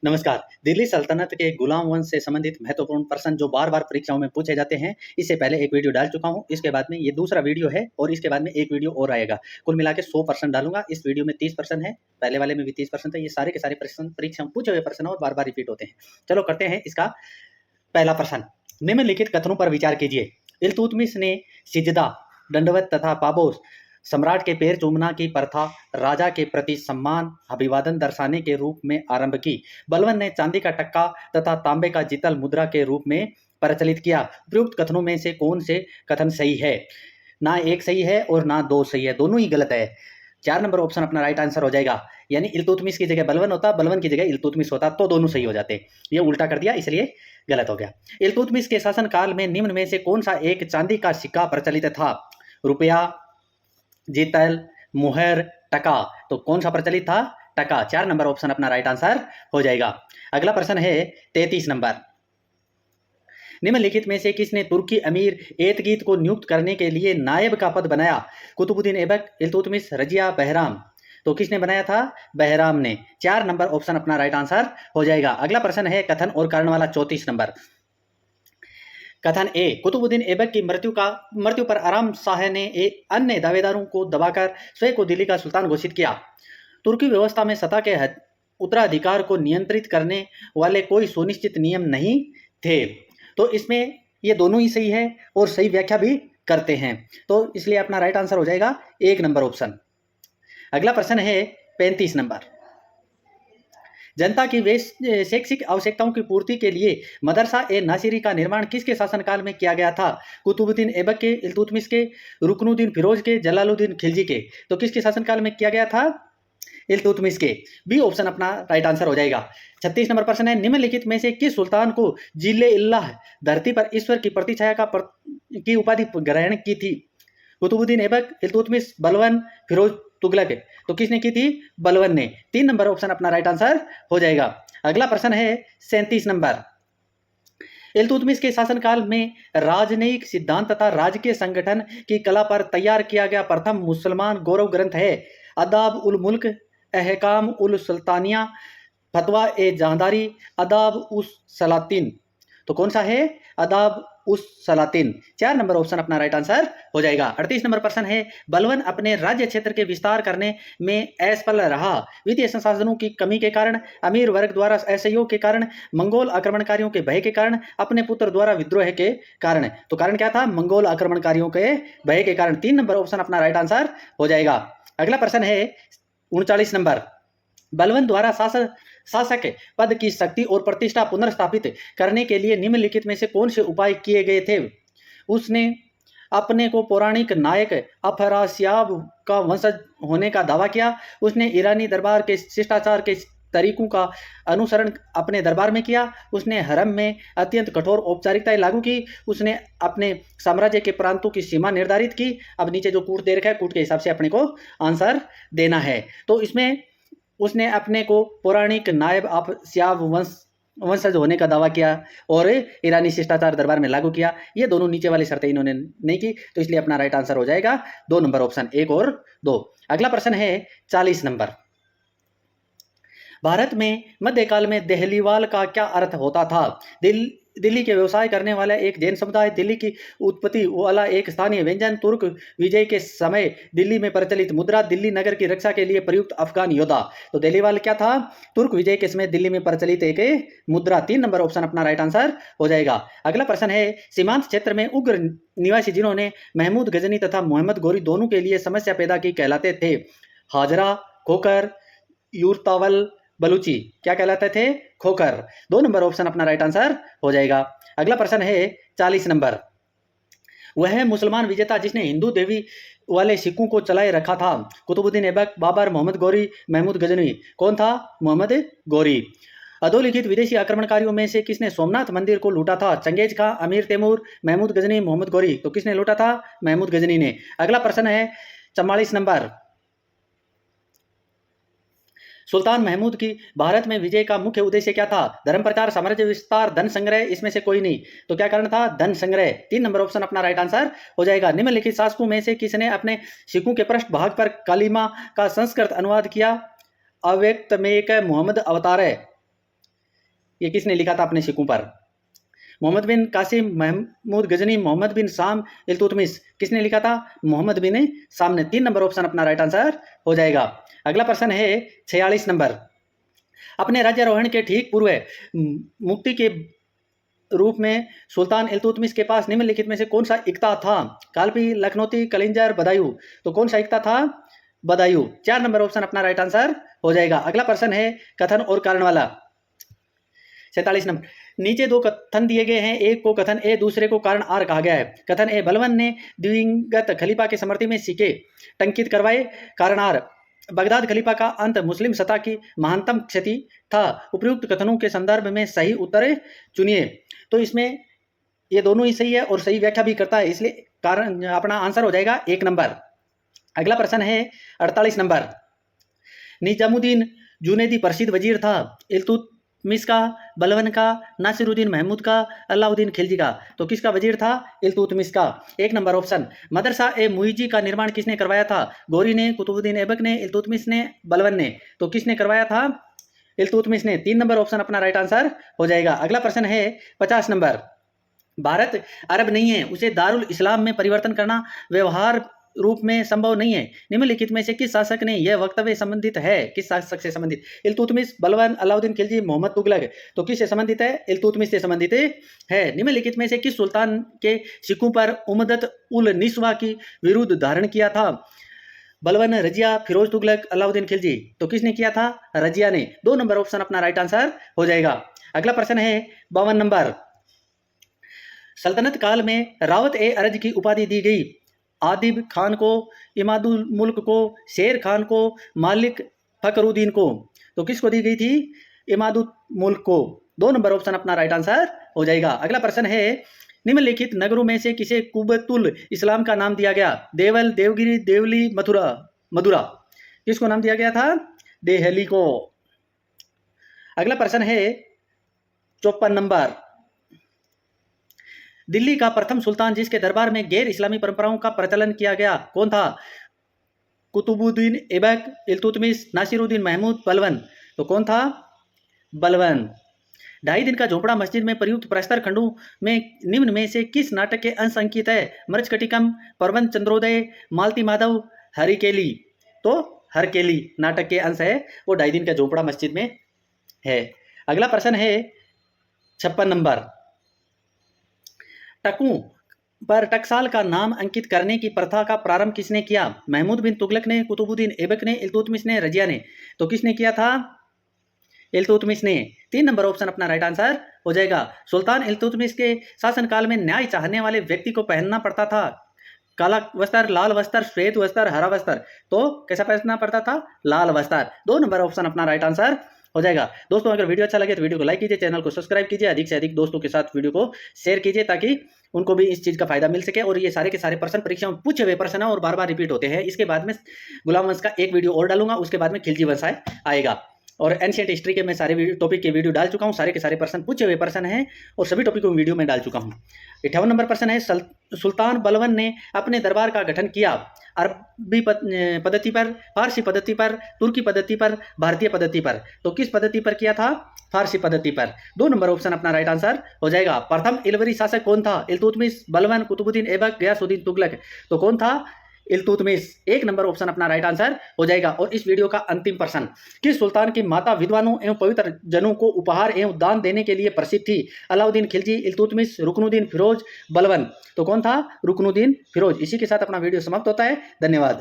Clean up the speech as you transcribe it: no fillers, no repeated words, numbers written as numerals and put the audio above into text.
नमस्कार। दिल्ली सल्तनत के गुलाम वंश से संबंधित महत्वपूर्ण प्रश्न जो बार-बार परीक्षाओं में पूछे जाते हैं, इससे पहले एक वीडियो डाल चुका हूँ। इसके बाद में ये दूसरा वीडियो है और इसके बाद में एक वीडियो और आएगा। कुल मिला के 100 प्रश्न डालूँगा। इस वीडियो में 30 प्रश्न है, पहले वाले में भी 30 प्रश्न थे। ये सारे के सारे प्रश्न परीक्षा में पूछे हुए प्रश्न और बार-बार रिपीट होते हैं। चलो करते हैं इसका पहला प्रश्न। निम्नलिखित कथनों पर विचार कीजिए। इल्तुतमिश ने सिजदा, दंडवत तथा पापोस सम्राट के पैर चूमना की प्रथा राजा के प्रति सम्मान अभिवादन दर्शाने के रूप में आरंभ की। बलवन ने चांदी का टक्का तथा तांबे का जितल मुद्रा के रूप में प्रचलित किया। उपयुक्त कथनों में से कौन से कथन सही है? ना एक सही है और ना दो सही है, दोनों ही गलत है। 4 नंबर ऑप्शन अपना राइट आंसर हो जाएगा। यानी इल्तुतमिश की जगह बलवन होता, बलवन की जगह इल्तुतमिश होता तो दोनों सही हो जाते। ये उल्टा कर दिया इसलिए गलत हो गया। इल्तुतमिश के शासन काल में निम्न में से कौन सा एक चांदी का सिक्का प्रचलित था? रुपया, जितल, मुहर, टका। तो कौन सा प्रचलित था? टका। 4 नंबर ऑप्शन अपना राइट आंसर हो जाएगा। अगला प्रश्न है 33 नंबर। निम्नलिखित में से किसने तुर्की अमीर एतगीत को नियुक्त करने के लिए नायब का पद बनाया? कुतुबुद्दीन ऐबक, इल्तुतमिश, रजिया, बहराम। तो किसने बनाया था? बहराम ने। 4 नंबर ऑप्शन अपना राइट आंसर हो जाएगा। अगला प्रश्न है कथन और कारण वाला 34 नंबर। कथन ए, कुतुबुद्दीन ऐबक की मृत्यु पर आराम शाह ने अन्य दावेदारों को दबाकर स्वयं को दिल्ली का सुल्तान घोषित किया। तुर्की व्यवस्था में सत्ता के उत्तराधिकार को नियंत्रित करने वाले कोई सुनिश्चित नियम नहीं थे। तो इसमें ये दोनों ही सही है और सही व्याख्या भी करते हैं, तो इसलिए अपना राइट आंसर हो जाएगा 1 नंबर ऑप्शन। अगला प्रश्न है 35 नंबर। जनता की शैक्षिक आवश्यकताओं की पूर्ति के लिए मदरसा ए नासिरी का निर्माण किसके शासनकाल में किया गया था? कुतुबुद्दीन ऐबक के, इल्तुतमिश के, रुकनुद्दीन फिरोज के, जलालुद्दीन खिलजी के। तो किसके शासनकाल में किया गया था? इल्तुतमिश के। बी ऑप्शन अपना राइट आंसर हो जाएगा। 36 नंबर प्रश्न है, निम्नलिखित में से किस सुल्तान को जिले इल्लाह धरती पर ईश्वर की प्रतिछाया की उपाधि ग्रहण की थी? कुतुबुद्दीन ऐबक, इल्तुतमिश, बलवन, फिरोज तुगलक। तो किसने की थी? बलवन ने। 3 नंबर ऑप्शन अपना राइट आंसर हो जाएगा। अगला प्रश्न है 37 नंबर। इल्तुतमिश के शासनकाल में राजनयिक सिद्धांत तथा राजकीय संगठन की कला पर तैयार किया गया प्रथम मुसलमान गौरव ग्रंथ है अदाब उल मुल्क, अहकाम उल सुल्तानिया, फतवा ए जहांदारी, अदाब उस सलातीन। तो कौन सा है? अदाब उस सलातीन। 4 नंबर ऑप्शन अपना राइट आंसर हो जाएगा। 38 नंबर प्रश्न है, बलवन अपने राज्य क्षेत्र के विस्तार करने में असफल रहा। वित्तीय संसाधनों की कमी के कारण, अमीर वर्ग द्वारा असहयोग के कारण, मंगोल आक्रमणकारियों के भय के कारण, अपने पुत्र द्वारा विद्रोह के कारण। तो कारण क्या था? मंगोल आक्रमणकारियों के भय के कारण। 3 नंबर ऑप्शन अपना राइट आंसर हो जाएगा। अगला प्रश्न है 39 नंबर। बलवन द्वारा शासक पद की शक्ति और प्रतिष्ठा पुनर्स्थापित करने के लिए निम्नलिखित में से कौन से उपाय किए गए थे? उसने अपने को पौराणिक नायक अफरासियाब का वंशज होने का दावा किया। उसने ईरानी दरबार के शिष्टाचार के तरीकों का अनुसरण अपने दरबार में किया। उसने हरम में अत्यंत कठोर औपचारिकताएं लागू की। उसने अपने साम्राज्य के प्रांतों की सीमा निर्धारित की। अब नीचे जो कूट दे रखा है, कूट के हिसाब से अपने को आंसर देना है। तो इसमें उसने अपने को पौराणिक नायब अफरासियाब वंशज होने का दावा किया और ईरानी शिष्टाचार दरबार में लागू किया। ये दोनों नीचे वाली शर्तें इन्होंने नहीं की, तो इसलिए अपना राइट आंसर हो जाएगा 2 नंबर ऑप्शन, 1 और 2। अगला प्रश्न है 40 नंबर। भारत में मध्यकाल में देहलीवाल का क्या अर्थ होता था? दिल्ली के व्यवसाय करने वाला एक जैन समुदाय, दिल्ली की उत्पत्ति वाला एक स्थानीय व्यंजन, तुर्क विजय के समय दिल्ली में प्रचलित मुद्रा, दिल्ली नगर की रक्षा के लिए प्रयुक्त अफगान योद्धा। तो देहलीवाल क्या था? तुर्क विजय के समय दिल्ली में प्रचलित एक मुद्रा। 3 नंबर ऑप्शन अपना राइट आंसर हो जाएगा। अगला प्रश्न है, सीमांत क्षेत्र में उग्र निवासी जिन्होंने महमूद गजनी तथा मोहम्मद गौरी दोनों के लिए समस्या पैदा की कहलाते थे? हाजरा, खोकर, यूरतावल, बलूची। क्या कहलाते थे? खोकर। 2 नंबर ऑप्शन अपना राइट आंसर हो जाएगा। अगला प्रश्न है 40 नंबर। वह मुसलमान विजेता जिसने हिंदू देवी वाले सिक्कों को चलाए रखा था? कुतुबुद्दीन ऐबक, बाबर, मोहम्मद गौरी, महमूद गजनी। कौन था? मोहम्मद गौरी। अधोलिखित विदेशी आक्रमणकारियों में से किसने सोमनाथ मंदिर को लूटा था? चंगेज खां, अमीर तैमूर, महमूद गजनी, मोहम्मद गौरी। तो किसने लूटा था? महमूद गजनी ने। अगला प्रश्न है 44 नंबर। सुल्तान महमूद की भारत में विजय का मुख्य उद्देश्य क्या था? धर्म प्रचार, साम्राज्य विस्तार, धन संग्रह। इसमें से कोई नहीं। तो क्या कारण था? धन संग्रह। 3 नंबर ऑप्शन अपना राइट आंसर हो जाएगा। निम्नलिखित शासकों में से किसने अपने सिक्कों के पृष्ठ भाग पर कलीमा का संस्कृत अनुवाद किया? अव्यक्त में एक मोहम्मद अवतार है। ये किसने लिखा था अपने सिक्कों पर? मोहम्मद बिन कासिम, महमूद गजनी, मोहम्मद बिन शाम, इल्तुतमिश, किसने लिखा था? मोहम्मद बिन शाम ने। 3 नंबर ऑप्शन अपना राइट आंसर हो जाएगा। अगला प्रश्न है 46 नंबर। अपने राज्यारोहण के ठीक पूर्व मुक्ति के रूप में सुल्तान इल्तुतमिश के पास निम्नलिखित में से कौन सा इक्ता था? कालपी, लखनौती, कलिंजर, बदायूं। तो कौन सा इक्ता था? बदायूं। 4 नंबर ऑप्शन अपना राइट आंसर हो जाएगा। अगला प्रश्न है कथन और कारण वाला। 47 नंबर। नीचे 2 कथन दिए गए हैं, एक को कथन ए, दूसरे को कारण आर कहा गया है। कथन ए, बलबन ने दिवंगत खलीफा के समर्थन में सिक्के टंकित करवाए। कारण आर, बगदाद खलीफा का अंत मुस्लिम सत्ता की महानतम क्षति था। उपयुक्त कथनों के संदर्भ में सही उत्तर चुनिए। तो इसमें ये दोनों ही सही है और सही व्याख्या भी करता है, इसलिए कारण अपना आंसर हो जाएगा 1 नंबर। अगला प्रश्न है 48 नंबर। निजामुद्दीन जुनैदी प्रसिद्ध वजीर था। इल्तुतमिश का, बलबन का, नासिरुद्दीन महमूद का, अलाउद्दीन खिलजी का। तो किसका वजीर था? इल्तुतमिश का। 1 नंबर ऑप्शन। मदरसा ए मुइजी का निर्माण किसने करवाया था? गौरी ने, कुतुबुद्दीन ऐबक ने, इल्तुतमिश ने, बलबन ने। तो किसने करवाया था? इल्तुतमिश ने। 3 नंबर ऑप्शन अपना राइट आंसर हो जाएगा। अगला प्रश्न है 50 नंबर। भारत अरब नहीं है, उसे दारुल इस्लाम में परिवर्तन करना व्यवहार रूप में संभव नहीं है। निम्नलिखित में से किस शासक ने यह वक्तव्य संबंधित है? किस शासक से संबंधित? इल्तुतमिश, बलबन, अलाउद्दीन खिलजी, मोहम्मद तुगलक। तो किससे संबंधित है? इल्तुतमिश से संबंधित है। निम्नलिखित में से किस सुल्तान के सिक्कों पर उमदत उल निस्वा की विरुद्ध धारण किया था? बलबन, रजिया, फिरोज तुगलक, अलाउद्दीन खिलजी। तो किसने किया था? रजिया ने। 2 नंबर ऑप्शन अपना राइट आंसर हो जाएगा। अगला प्रश्न है 52 नंबर। सल्तनत काल में रावत ए अरज की उपाधि दी गई। आदिब खान को, इमादुल मुल्क को, शेर खान को, मालिक फकरुद्दीन को। तो किसको दी गई थी? इमादुल मुल्क को। 2 नंबर ऑप्शन अपना राइट आंसर हो जाएगा। अगला प्रश्न है निम्नलिखित नगरों में से किसे कुबतुल इस्लाम का नाम दिया गया? देवल, देवगिरी, देवली, मथुरा। किसको नाम दिया गया था? देहली को। अगला प्रश्न है 54 नंबर। दिल्ली का प्रथम सुल्तान जिसके दरबार में गैर इस्लामी परंपराओं का प्रचलन किया गया, कौन था? कुतुबुद्दीन ऐबक, इल्तुतमिश, नासिरुद्दीन महमूद, बलबन। तो कौन था? बलबन। 2.5 दिन का झोपड़ा मस्जिद में प्रयुक्त प्रस्तर खंडों में निम्न में से किस नाटक के अंश अंकित है? मृच्छकटिकम, प्रबंध चंद्रोदय, मालती माधव, हरिकेली। तो हरकेली नाटक के अंश है, वो 2.5 दिन का झोपड़ा मस्जिद में है। अगला प्रश्न है 56 नंबर। टकों पर टकसाल का नाम अंकित करने की प्रथा का प्रारंभ किसने किया? महमूद बिन तुगलक ने, कुतुबुद्दीन ऐबक ने, इल्तुतमिश ने, रजिया ने। तो किसने किया था? इल्तुतमिश ने। 3 नंबर ऑप्शन अपना राइट आंसर हो जाएगा। सुल्तान इल्तुतमिश के शासनकाल में न्याय चाहने वाले व्यक्ति को पहनना पड़ता था काला वस्त्र, लाल वस्त्र, श्वेत वस्त्र, हरा वस्त्र। तो कैसा पहनना पड़ता था? लाल वस्त्र। 2 नंबर ऑप्शन अपना राइट आंसर हो जाएगा। दोस्तों अगर वीडियो अच्छा लगे तो वीडियो को लाइक कीजिए, चैनल को सब्सक्राइब कीजिए, अधिक से अधिक दोस्तों के साथ वीडियो को शेयर कीजिए ताकि उनको भी इस चीज़ का फायदा मिल सके। और ये सारे के सारे प्रश्न परीक्षा में पूछे हुए प्रश्न है और बार बार रिपीट होते हैं। इसके बाद में गुलाम वंश का एक वीडियो और डालूंगा, उसके बाद में खिलजी वंश आएगा। और एंशिएंट हिस्ट्री के मैं सारे टॉपिक के वीडियो डाल चुका हूँ, सारे के सारे प्रश्न पूछे हुए प्रश्न हैं और सभी टॉपिक को वीडियो में डाल चुका हूँ। 58 नंबर प्रश्न है सुल्तान बलबन ने अपने दरबार का गठन किया अरबी पद्धति पर, फारसी पद्धति पर, तुर्की पद्धति पर, भारतीय पद्धति पर। तो किस पद्धति पर किया था? फारसी पद्धति पर। 2 नंबर ऑप्शन अपना राइट आंसर हो जाएगा। प्रथम इलवरी शासक कौन था? इल्तुतमिश, बलबन, कुतुबुद्दीन ऐबक, गयासुद्दीन तुगलक। तो कौन था? इल्तुतमिश। 1 नंबर ऑप्शन अपना राइट आंसर हो जाएगा। और इस वीडियो का अंतिम प्रश्न, किस सुल्तान की माता विद्वानों एवं पवित्र जनों को उपहार एवं दान देने के लिए प्रसिद्ध थी? अलाउद्दीन खिलजी, इल्तुतमिश, रुकनुद्दीन फिरोज, बलबन। तो कौन था? रुकनुद्दीन फिरोज। इसी के साथ अपना वीडियो समाप्त होता है। धन्यवाद।